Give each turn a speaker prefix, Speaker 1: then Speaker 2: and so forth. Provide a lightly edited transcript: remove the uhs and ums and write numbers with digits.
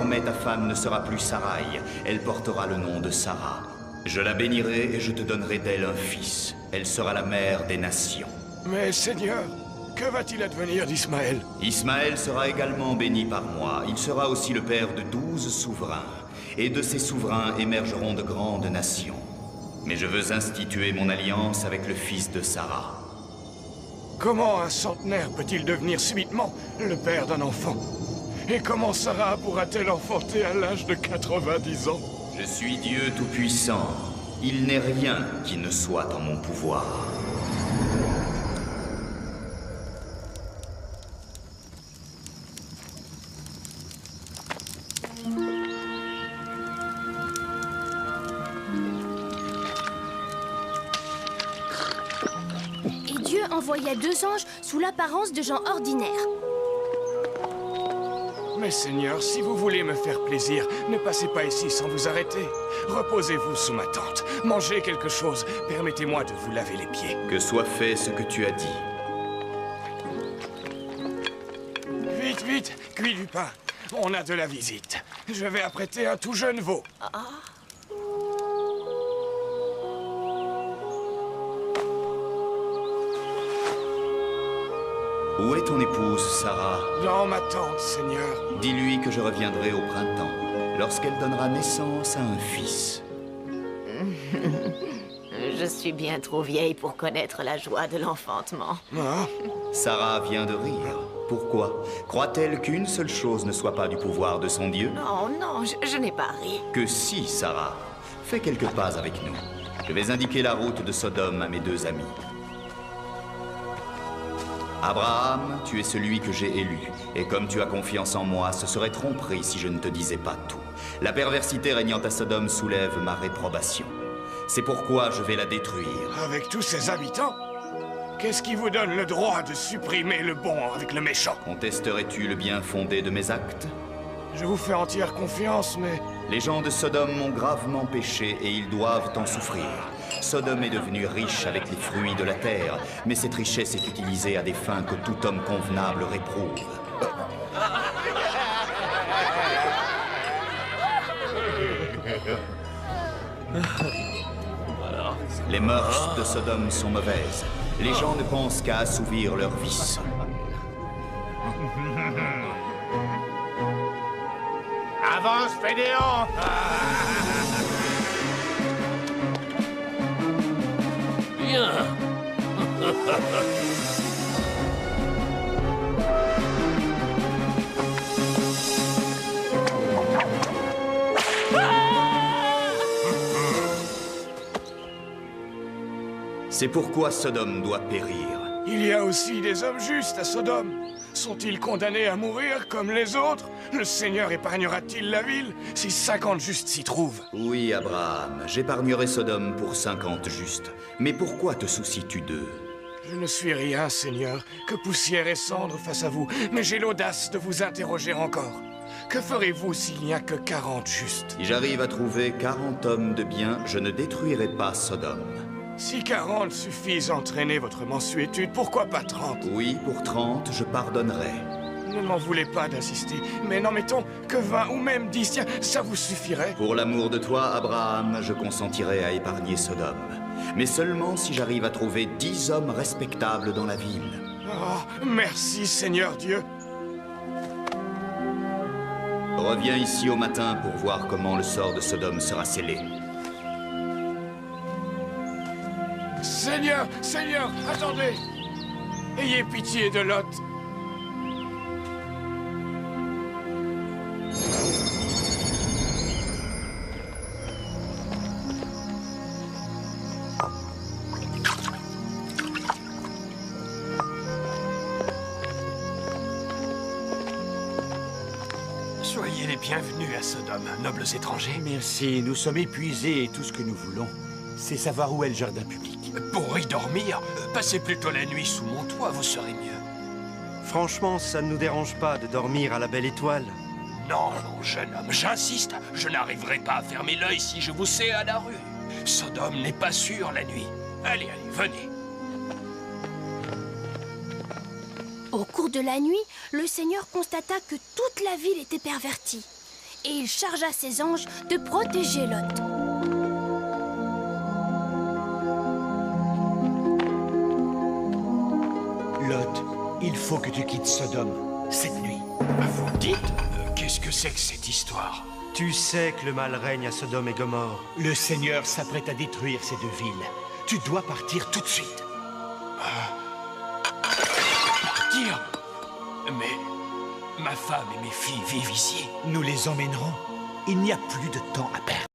Speaker 1: désormais ta femme ne sera plus Sarai, elle portera le nom de Sarah. Je la bénirai et je te donnerai d'elle un fils. Elle sera la mère des nations.
Speaker 2: Mais Seigneur, que va-t-il advenir d'Ismaël?
Speaker 1: Ismaël sera également béni par moi. Il sera aussi le père de 12 souverains. Et de ces souverains émergeront de grandes nations. Mais je veux instituer mon alliance avec le fils de Sarah.
Speaker 2: Comment un centenaire peut-il devenir subitement le père d'un enfant? Et comment Sarah pourra-t-elle enfanter à l'âge de 90 ans?
Speaker 1: Je suis Dieu Tout-Puissant. Il n'est rien qui ne soit en mon pouvoir.
Speaker 3: Et Dieu envoya 2 anges sous l'apparence de gens ordinaires.
Speaker 2: Mais Seigneur, si vous voulez me faire plaisir, ne passez pas ici sans vous arrêter. Reposez-vous sous ma tente, mangez quelque chose, permettez-moi de vous laver les pieds.
Speaker 1: Que soit fait ce que tu as dit.
Speaker 2: Vite, vite, cuis du pain. On a de la visite. Je vais apprêter un tout jeune veau.
Speaker 1: Où est ton épouse, Sarah?
Speaker 2: Dans ma tente, Seigneur.
Speaker 1: Dis-lui que je reviendrai au printemps, lorsqu'elle donnera naissance à un fils.
Speaker 4: Je suis bien trop vieille pour connaître la joie de l'enfantement.
Speaker 2: Ah,
Speaker 1: Sarah vient de rire. Pourquoi? Croit-elle qu'une seule chose ne soit pas du pouvoir de son Dieu?
Speaker 4: Non, non, je n'ai pas ri.
Speaker 1: Que si, Sarah. Fais quelques pas avec nous. Je vais indiquer la route de Sodome à mes 2 amis. Abraham, tu es celui que j'ai élu. Et comme tu as confiance en moi, ce serait tromperie si je ne te disais pas tout. La perversité régnant à Sodome soulève ma réprobation. C'est pourquoi je vais la détruire.
Speaker 2: avec tous ses habitants? Qu'est-ce qui vous donne le droit de supprimer le bon avec le méchant?
Speaker 1: Contesterais-tu le bien fondé de mes actes?
Speaker 2: Je vous fais entière confiance, mais...
Speaker 1: Les gens de Sodome ont gravement péché et ils doivent en souffrir. Sodome est devenu riche avec les fruits de la terre, mais cette richesse est utilisée à des fins que tout homme convenable réprouve. Les mœurs de Sodome sont mauvaises. Les gens ne pensent qu'à assouvir leurs vices.
Speaker 5: Avance, Fédéon!
Speaker 6: Bien.
Speaker 1: C'est pourquoi Sodome doit périr.
Speaker 2: Il y a aussi des hommes justes à Sodome. Sont-ils condamnés à mourir comme les autres? Le Seigneur épargnera-t-il la ville si 50 justes s'y trouvent?
Speaker 1: Oui, Abraham, j'épargnerai Sodome pour 50 justes. Mais pourquoi te soucies-tu d'eux?
Speaker 2: Je ne suis rien, Seigneur, que poussière et cendre face à vous, mais j'ai l'audace de vous interroger encore. Que ferez-vous s'il n'y a que 40 justes?
Speaker 1: Si j'arrive à trouver 40 hommes de bien, je ne détruirai pas Sodome.
Speaker 2: Si 40 suffisent à entraîner votre mansuétude, pourquoi pas 30?
Speaker 1: Oui, pour 30, je pardonnerai.
Speaker 2: Ne m'en voulez pas d'insister, mais n'en mettons que 20 ou même 10, tiens, ça vous suffirait?
Speaker 1: Pour l'amour de toi, Abraham, je consentirai à épargner Sodome. Mais seulement si j'arrive à trouver 10 hommes respectables dans la ville.
Speaker 2: Oh, merci, Seigneur Dieu.
Speaker 1: Reviens ici au matin pour voir comment le sort de Sodome sera scellé.
Speaker 2: Seigneur, Seigneur, attendez! Ayez pitié de Lot.
Speaker 5: Soyez les bienvenus à Sodome, nobles étrangers.
Speaker 7: Merci, nous sommes épuisés et tout ce que nous voulons, c'est savoir où est le jardin public.
Speaker 5: Pour y dormir, passez plutôt la nuit sous mon toit, vous serez mieux.
Speaker 8: Franchement, ça ne nous dérange pas de dormir à la belle étoile.
Speaker 5: Non, non, jeune homme, j'insiste, je n'arriverai pas à fermer l'œil si je vous sais à la rue. Sodome n'est pas sûr la nuit. Allez, allez, venez.
Speaker 3: Au cours de la nuit, le Seigneur constata que toute la ville était pervertie. et il chargea ses anges de protéger Lot.
Speaker 7: Lot, il faut que tu quittes Sodome, cette nuit.
Speaker 5: Vous le dites Qu'est-ce que c'est que cette histoire?
Speaker 8: Tu sais que le mal règne à Sodome et Gomorre.
Speaker 7: Le Seigneur s'apprête à détruire ces deux villes. Tu dois partir tout de suite.
Speaker 5: Partir? Mais ma femme et mes filles vivent ici.
Speaker 7: Nous les emmènerons. Il n'y a plus de temps à perdre.